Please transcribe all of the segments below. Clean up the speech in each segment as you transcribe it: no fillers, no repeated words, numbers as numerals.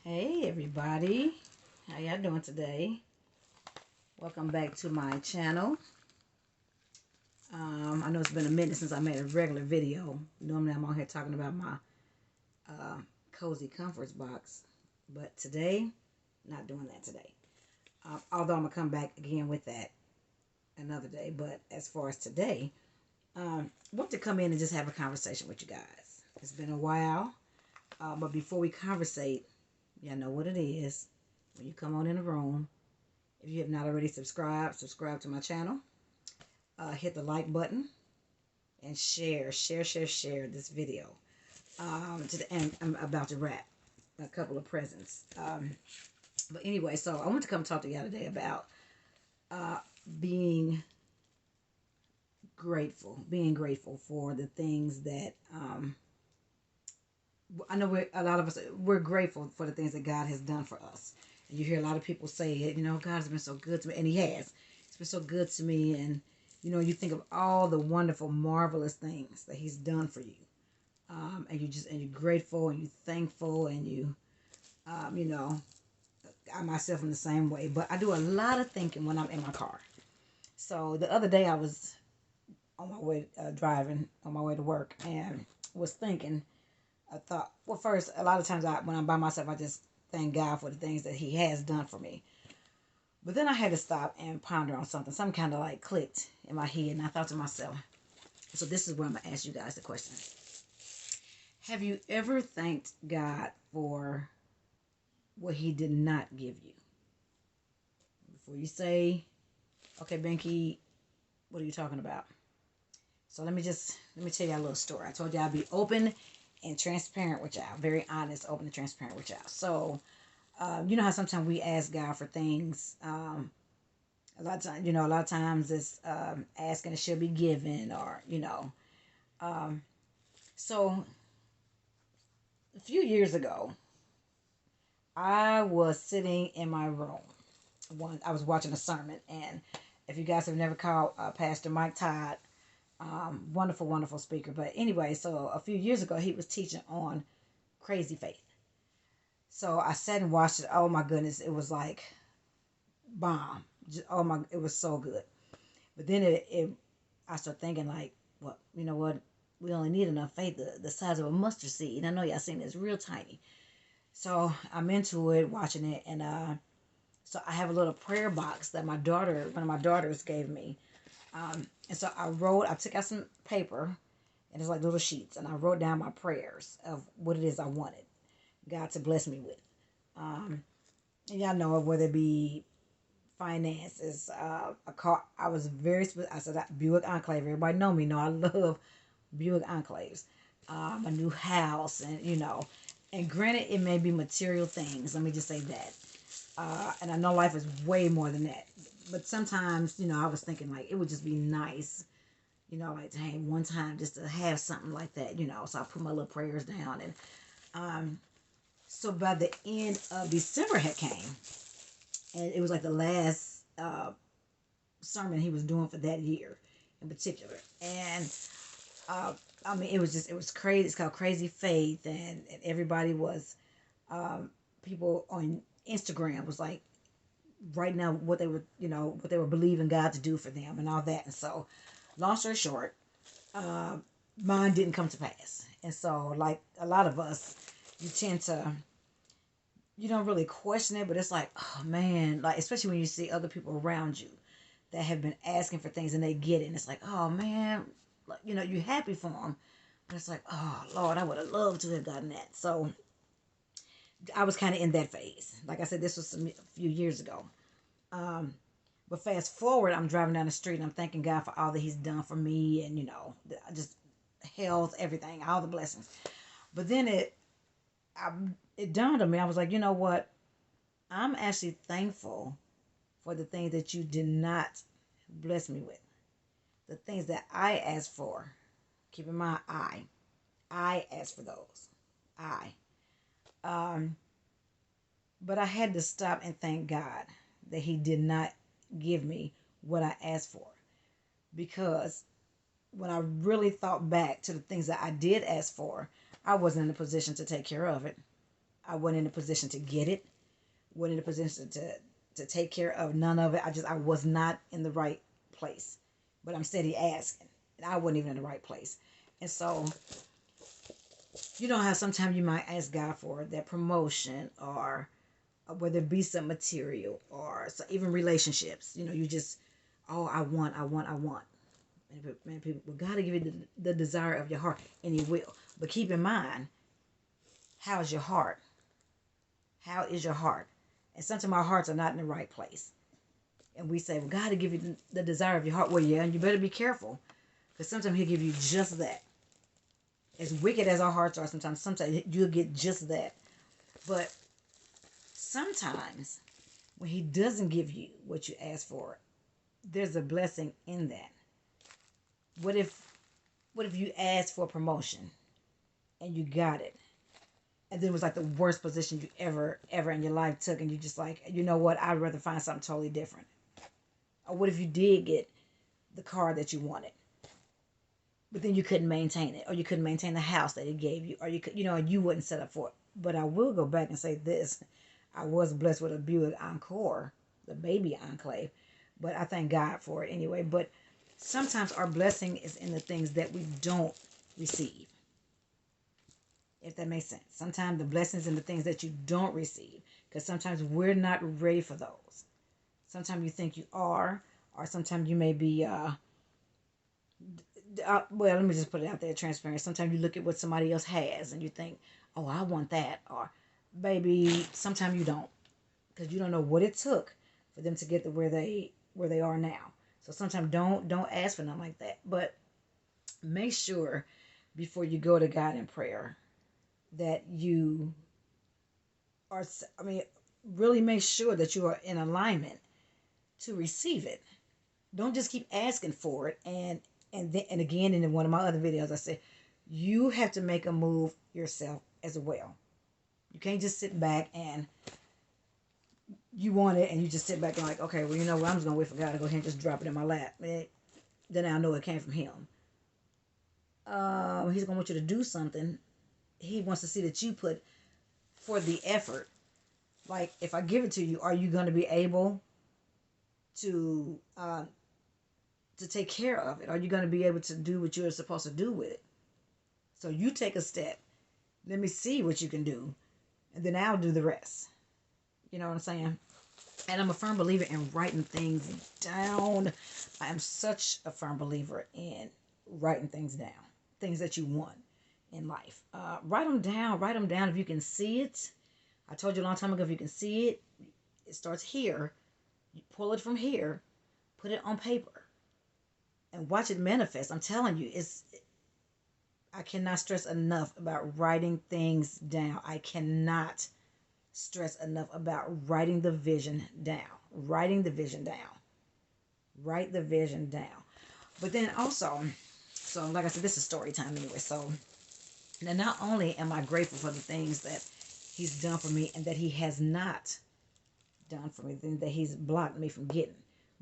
Hey everybody, how y'all doing today? Welcome back to my channel. I know it's been a minute since I made a regular video. Normally I'm on here talking about my cozy comforts box, but today, not doing that today. Although I'm gonna come back again with that another day. But as far as today, want to come in and just have a conversation with you guys. It's been a while, but before we conversate, y'all know what it is. When you come on in the room, if you have not already subscribe to my channel. Hit the like button and share this video. And I'm about to wrap a couple of presents. But anyway, so I want to come talk to y'all today about being being grateful for the things that I know a lot of us, we're grateful for the things that God has done for us. And you hear a lot of people say it, God has been so good to me, and He has. He's been so good to me, and you think of all the wonderful, marvelous things that He's done for you, and you're grateful and you're thankful, and I myself am the same way. But I do a lot of thinking when I'm in my car. So the other day I was on my way driving on my way to work and was thinking. I thought, well, first, a lot of times when I'm by myself, I just thank God for the things that He has done for me. But then I had to stop and ponder on something. Something kind of like clicked in my head, and I thought to myself, so this is where I'm going to ask you guys the question. Have you ever thanked God for what He did not give you? Before you say, okay, Benky, what are you talking about? So let me tell you a little story. I told you I'd be open and transparent with y'all. Very honest, open and transparent with y'all. So, you know how sometimes we ask God for things. A lot of times it's asking it should be given, or So a few years ago, I was sitting in my room. I was watching a sermon, and if you guys have never called Pastor Mike Todd, wonderful, wonderful speaker. But anyway, so a few years ago, he was teaching on crazy faith. So I sat and watched it. Oh my goodness, it was like bomb. It was so good. But then I started thinking like, well, you know what? We only need enough faith the size of a mustard seed. And I know y'all seen this real tiny. So I'm into it, watching it, and so I have a little prayer box that one of my daughters gave me. And so I took out some paper, and it's like little sheets, and I wrote down my prayers of what it is I wanted God to bless me with. And y'all know, whether it be finances, a car. I was very specific. I said Buick Enclave. Everybody know I love Buick Enclaves. A new house, and granted, it may be material things. Let me just say that. And I know life is way more than that. But sometimes, I was thinking like it would just be nice, like hey, one time just to have something like that, So I put my little prayers down, and so by the end of December had came, and it was like the last sermon he was doing for that year in particular, and it was crazy. It's called Crazy Faith, and everybody was people on Instagram was like right now what they were believing God to do for them and all that. And so, long story short, mine didn't come to pass. And so, like a lot of us, you tend to you don't really question it, but it's like, oh man, like especially when you see other people around you that have been asking for things and they get it, and it's like, oh man, like you're happy for them, but it's like, oh Lord, I would have loved to have gotten that. So I was kind of in that phase. Like I said, this was a few years ago. But fast forward, I'm driving down the street and I'm thanking God for all that He's done for me, and just health, everything, all the blessings. But then it dawned on me. I was like, you know what? I'm actually thankful for the things that you did not bless me with. The things that I asked for. Keep in mind, I asked for those. I. But I had to stop and thank God that He did not give me what I asked for. Because when I really thought back to the things that I did ask for, I wasn't in a position to take care of it. I wasn't in a position to get it. Wasn't in a position to take care of none of it. I was not in the right place. But I'm steady asking, and I wasn't even in the right place. And so, you know how sometimes you might ask God for that promotion, or whether it be some material, or so even relationships. You know, you just, oh, I want, I want, I want. Man, people, well, God will give you the desire of your heart, and He will. But keep in mind, how's your heart? How is your heart? And sometimes our hearts are not in the right place. And we say, well, God will give you the desire of your heart. Well, yeah, and you better be careful. Because sometimes He'll give you just that. As wicked as our hearts are, sometimes you'll get just that. But sometimes when He doesn't give you what you ask for, there's a blessing in that. What if you asked for a promotion and you got it? And then it was like the worst position you ever in your life took, and you just like, you know what, I'd rather find something totally different. Or what if you did get the car that you wanted, but then you couldn't maintain it, or you couldn't maintain the house that He gave you, or you could, you wouldn't set up for it. But I will go back and say this: I was blessed with a Buick Encore, the baby Enclave, but I thank God for it anyway. But sometimes our blessing is in the things that we don't receive. If that makes sense. Sometimes the blessings in the things that you don't receive, because sometimes we're not ready for those. Sometimes you think you are, or sometimes you may be, well, let me just put it out there, transparent. Sometimes you look at what somebody else has and you think, oh, I want that. Or, baby, sometimes you don't, because you don't know what it took for them to get to where they are now. So sometimes don't ask for nothing like that. But make sure before you go to God in prayer that you are, really make sure that you are in alignment to receive it. Don't just keep asking for it. And again, in one of my other videos, I said, you have to make a move yourself as well. You can't just sit back and you want it and you just sit back and like, okay, well, you know what, I'm just going to wait for God to go ahead and just drop it in my lap. Then I know it came from Him. He's going to want you to do something. He wants to see that you put for the effort. Like, if I give it to you, are you going to be able to take care of it? Are you going to be able to do what you're supposed to do with it? So you take a step. Let me see what you can do, and then I'll do the rest. You know what I'm saying? And I'm a firm believer in writing things down. I am such a firm believer in writing things down, things that you want in life. Write them down. Write them down if you can see it. I told you a long time ago, if you can see it, it starts here. You pull it from here, put it on paper, and watch it manifest. I'm telling you, I cannot stress enough about writing things down. I cannot stress enough about writing the vision down. Writing the vision down. Write the vision down. But then also, so like I said, this is story time anyway. So now not only am I grateful for the things that He's done for me and that He has not done for me, that He's blocked me from getting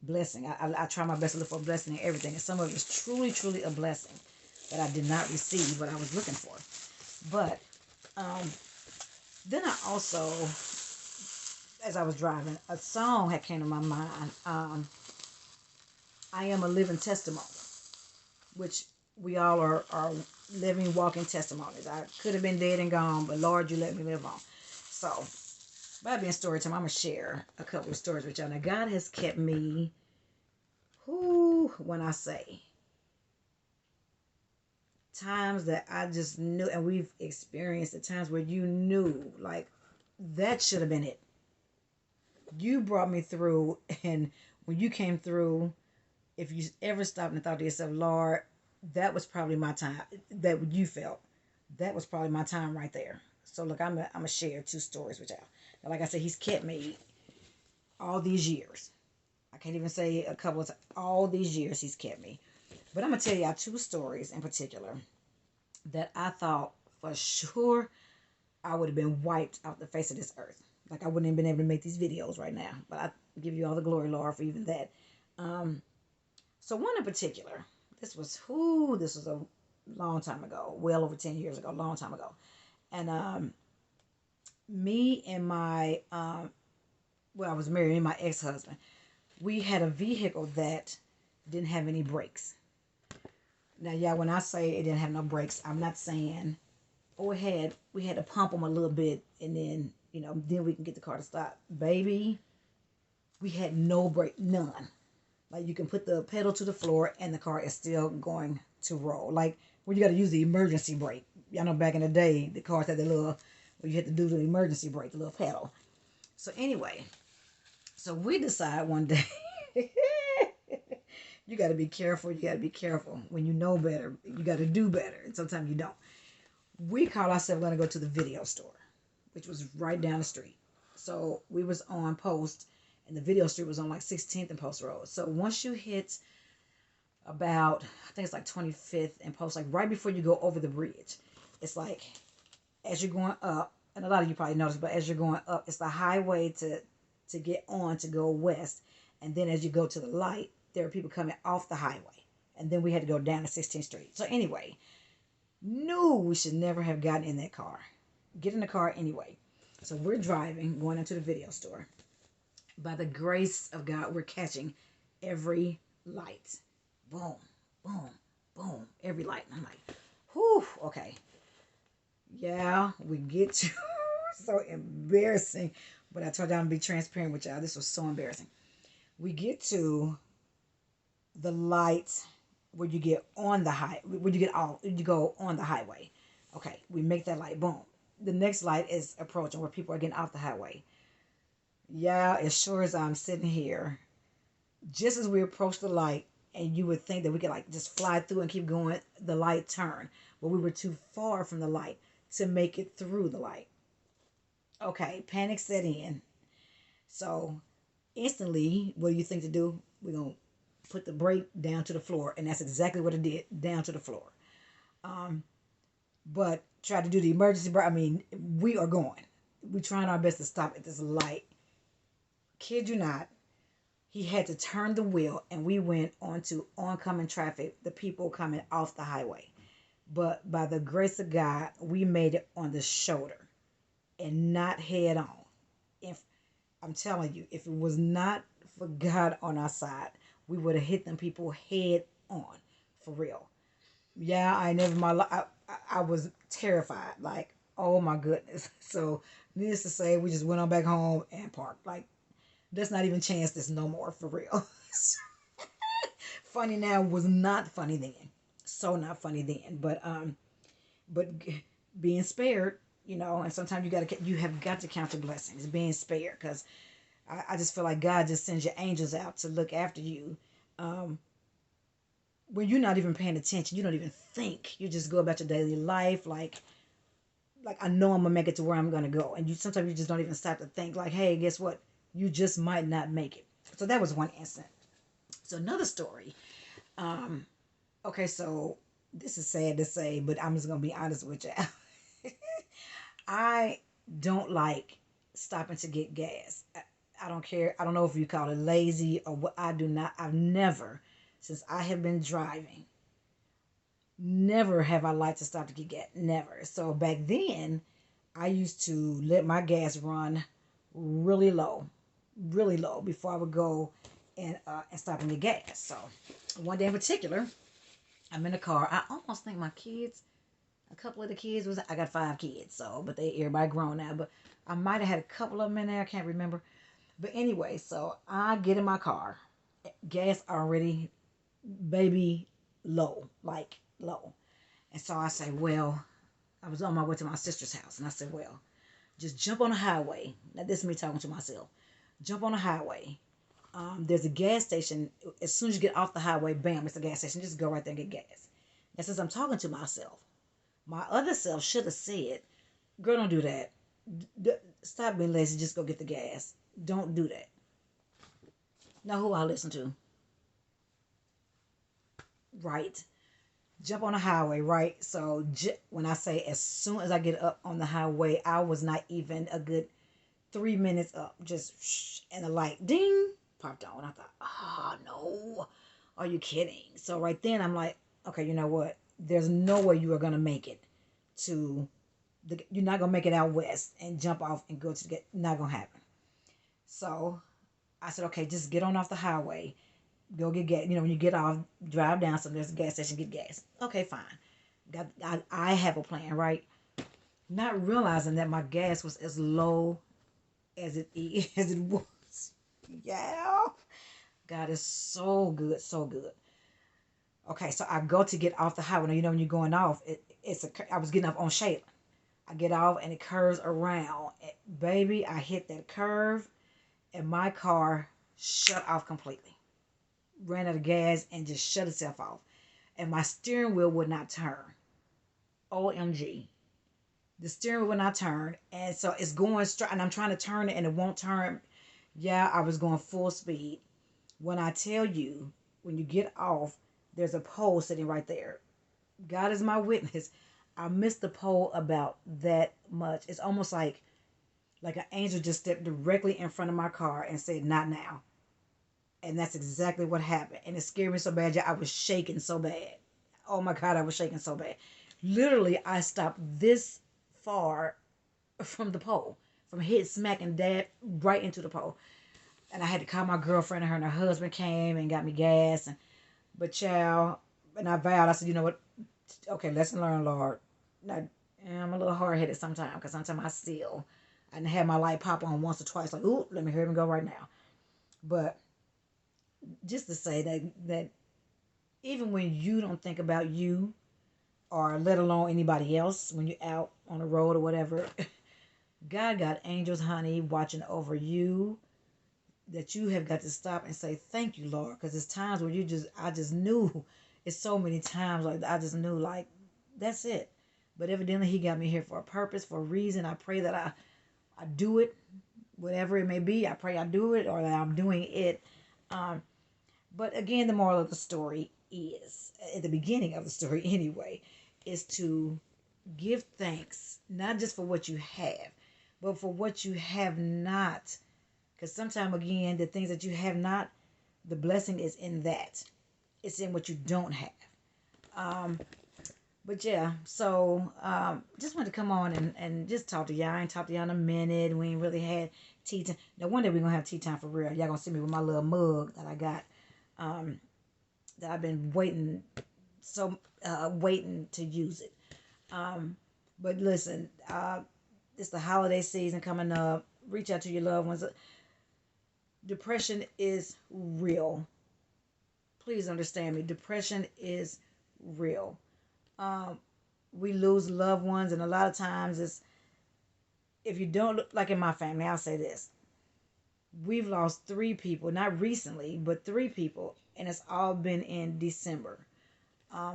blessing. I try my best to look for a blessing in everything, and some of it is truly, truly a blessing that I did not receive what I was looking for. But then I also, as I was driving, a song had came to my mind. I am a living testimony, which we all are living, walking testimonies. I could have been dead and gone, but Lord, you let me live on. So, by being story time, I'm going to share a couple of stories with y'all. Now, God has kept me, when I say, times that I just knew, and we've experienced the times where you knew, like, that should have been it. You brought me through, and when you came through, if you ever stopped and thought to yourself, Lord, that was probably my time, that you felt, that was probably my time right there. So look, I'm gonna share two stories with y'all. Now, like I said, He's kept me all these years. I can't even say a couple of times. All these years He's kept me. But I'm gonna tell y'all two stories in particular that I thought for sure I would have been wiped off the face of this earth. Like, I wouldn't have been able to make these videos right now. But I give you all the glory, Lord, for even that. So one in particular, this was a long time ago, well over 10 years ago, long time ago. And Me and my well, I was married, and my ex-husband, we had a vehicle that didn't have any brakes. Now, yeah, when I say it didn't have no brakes, I'm not saying, oh, we had to pump them a little bit, and then then we can get the car to stop. Baby, we had no brake, none. Like, you can put the pedal to the floor and the car is still going to roll. Like when you got to use the emergency brake. Y'all know back in the day, the cars had the little, where you had to do the emergency brake, the little pedal. So anyway, so we decide one day, you got to be careful. You got to be careful. When you know better, you got to do better. And sometimes you don't. We called ourselves going to go to the video store, which was right down the street. So we was on Post, and the video store was on like 16th and Post Road. So once you hit about, I think it's like 25th and Post, like right before you go over the bridge, it's like as you're going up, and a lot of you probably noticed, but as you're going up, it's the highway to get on to go west, and then as you go to the light, there are people coming off the highway, and then we had to go down to 16th Street. So anyway, knew we should never have gotten in that car. Get in the car anyway. So we're driving, going into the video store. By the grace of God, we're catching every light. Boom, boom, boom, every light. And I'm like, whew, okay. Yeah, we get to so embarrassing. But I told y'all to be transparent with y'all. This was so embarrassing. We get to the light where you get on the high, where you get off, you go on the highway. Okay, we make that light, boom. The next light is approaching where people are getting off the highway. Yeah, as sure as I'm sitting here, just as we approach the light, and you would think that we could like just fly through and keep going, the light turned. But we were too far from the light to make it through the light. Okay, panic set in. So instantly, what do you think to do? We're going to put the brake down to the floor. And that's exactly what it did, down to the floor. But try to do the emergency brake. I mean, we are going. We're trying our best to stop at this light. Kid you not, he had to turn the wheel and we went onto oncoming traffic, the people coming off the highway. But by the grace of God, we made it on the shoulder and not head on. If I'm telling you, if it was not for God on our side, we would have hit them people head on, for real. Yeah, I never my life. I was terrified. Like, oh my goodness. So, needless to say, we just went on back home and parked. Like, let's not even chance this no more, for real. Funny now was not funny then. So not funny then. But being spared, and sometimes you have got to count your blessings, being spared, because I just feel like God just sends your angels out to look after you. When you're not even paying attention, you don't even think. You just go about your daily life like I know I'm gonna make it to where I'm gonna go, and you sometimes you just don't even stop to think like, hey, guess what? You just might not make it. So that was one incident. So another story. Okay, so this is sad to say, but I'm just gonna be honest with you. I don't like stopping to get gas. I don't care. I don't know if you call it lazy or what. I do not. I've never, since I have been driving, never have I liked to stop to get gas. Never. So back then, I used to let my gas run really low before I would go and stop and get gas. So one day in particular, I'm in the car. I almost think my kids, a couple of the kids was, I got 5 kids, so but everybody grown now, but I might have had a couple of them in there. I can't remember. But anyway, so I get in my car, gas already, baby, low, like low. And so I say, well, I was on my way to my sister's house, and I said, well, just jump on the highway. Now this is me talking to myself. Jump on the highway. There's a gas station. As soon as you get off the highway, bam, it's a gas station. Just go right there and get gas. And since I'm talking to myself, my other self should have said, girl, don't do that. Stop being lazy. Just go get the gas. Don't do that. Now who I listen to? Right. Jump on the highway, right? So when I say as soon as I get up on the highway, I was not even a good 3 minutes up. Just shh, and the light ding popped on. I thought, oh no, are you kidding? So right then I'm like, okay, you know what? There's no way you are gonna make it to you're not gonna make it out west and jump off and go to the gas. Not gonna happen. So I said, okay, just get on off the highway, go get gas. When you get off, drive down. So there's a gas station, get gas. Okay, fine. I have a plan, right? Not realizing that my gas was as low as it as it was. Yeah, God is so good, so good. Okay, so I go to get off the highway. Now, when you're going off, I was getting off on Shayla. I get off and it curves around. Baby, I hit that curve and my car shut off completely. Ran out of gas and just shut itself off. And my steering wheel would not turn. OMG. The steering wheel would not turn. And so it's going straight. And I'm trying to turn it and it won't turn. Yeah, I was going full speed. When I tell you, when you get off, there's a pole sitting right there. God is my witness. I missed the pole about that much. It's almost like an angel just stepped directly in front of my car and said, "Not now." And that's exactly what happened. And it scared me so bad. I was shaking so bad. Oh my God, I was shaking so bad. Literally, I stopped this far from the pole, from hit smacking dad right into the pole. And I had to call my girlfriend, and her husband came and got me gas. But child, and I vowed, I said, you know what? Okay, lesson learned, Lord. Now, I'm a little hard headed sometimes because sometimes I still, and have my light pop on once or twice, like, ooh, let me hear him go right now. But just to say that even when you don't think about you, or let alone anybody else, when you're out on the road or whatever, God got angels, honey, watching over you, that you have got to stop and say, thank you, Lord. Because there's times where I just knew, it's so many times, like, I just knew, like, that's it. But evidently he got me here for a purpose, for a reason. I pray that I do it, whatever it may be. I pray I do it, or that I'm doing it. But again, the moral of the story is, at the beginning of the story anyway, is to give thanks, not just for what you have, but for what you have not. Because sometimes, again, the things that you have not, the blessing is in that. It's in what you don't have. But yeah, so just wanted to come on and just talk to y'all. I ain't talked to y'all in a minute. We ain't really had tea time. Now, one day we're going to have tea time for real. Y'all going to see me with my little mug that I got, that I've been waiting to use it. But listen, it's the holiday season coming up. Reach out to your loved ones. Depression is real. Please understand me. Depression is real. We lose loved ones, and a lot of times it's, if you don't look, like in my family, I'll say this. We've lost 3 people, not recently, but 3 people, and it's all been in December.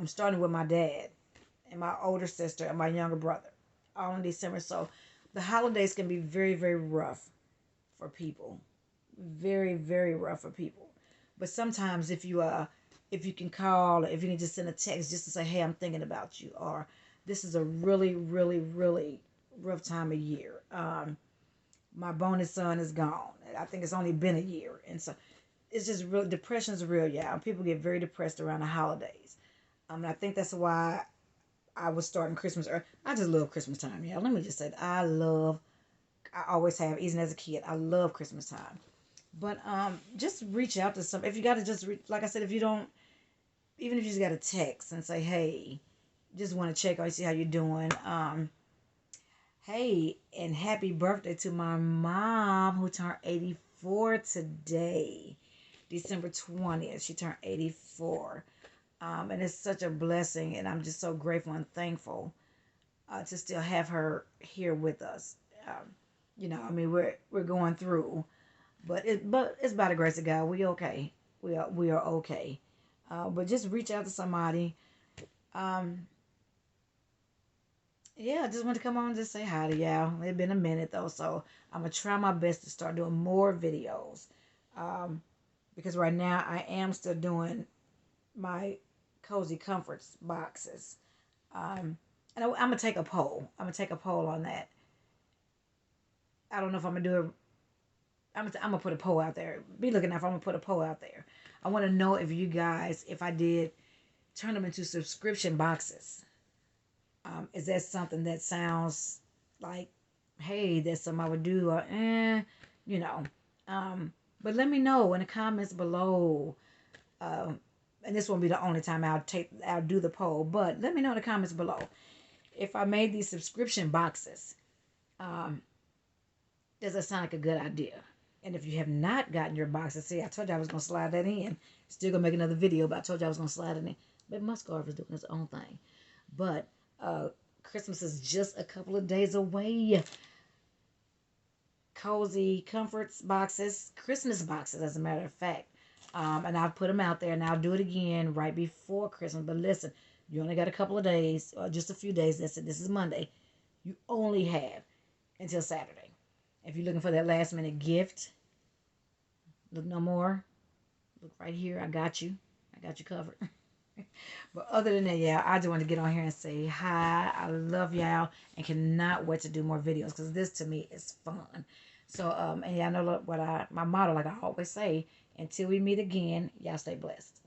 Starting with my dad and my older sister and my younger brother, all in December. So the holidays can be very, very rough for people. Very, very rough for people. But sometimes if you can call, or if you can just send a text just to say, hey, I'm thinking about you, or this is a really, really, really rough time of year. My bonus son is gone. I think it's only been a year. And so it's just real. Depression is real, yeah. People get very depressed around the holidays. And I think that's why I was starting Christmas early. I just love Christmas time, yeah. Let me just say that I always have, even as a kid, I love Christmas time. But just reach out to some. If you got to just, like I said, if you don't, even if you just got to text and say, hey, just want to check on you, see how you're doing. Hey, and happy birthday to my mom, who turned 84 today. December 20th, she turned 84. And it's such a blessing, and I'm just so grateful and thankful to still have her here with us. I mean, we're going through, but it's by the grace of God. We okay. We are okay. But just reach out to somebody. Yeah, I just want to come on and just say hi to y'all. It's been a minute though, so I'm gonna try my best to start doing more videos. Because right now I am still doing my Cozy Comforts boxes. And I'm gonna take a poll. I'm gonna take a poll on that. I don't know if I'm gonna do it. I'm gonna put a poll out there. Be looking out. I'm gonna put a poll out there. I want to know if you guys, if I did turn them into subscription boxes, is that something that sounds like, hey, that's something I would do, or you know. But let me know in the comments below. Um, and this won't be the only time I'll do the poll, but let me know in the comments below if I made these subscription boxes. Um, does that sound like a good idea? And if you have not gotten your boxes, see, I told you I was gonna slide that in. Still gonna make another video, but I told you I was gonna slide it in. But Muscarver is doing his own thing. But Christmas is just a couple of days away. Cozy comforts boxes, Christmas boxes, as a matter of fact. And I'll put them out there, and I'll do it again right before Christmas. But listen, you only got a couple of days, or just a few days. That's it. This is Monday. You only have until Saturday. If you're looking for that last minute gift, look no more. Look right here. I got you. I got you covered. But other than that, yeah, I just want to get on here and say hi. I love y'all and cannot wait to do more videos because this to me is fun. So, and y'all know what my motto, like I always say, until we meet again, y'all stay blessed.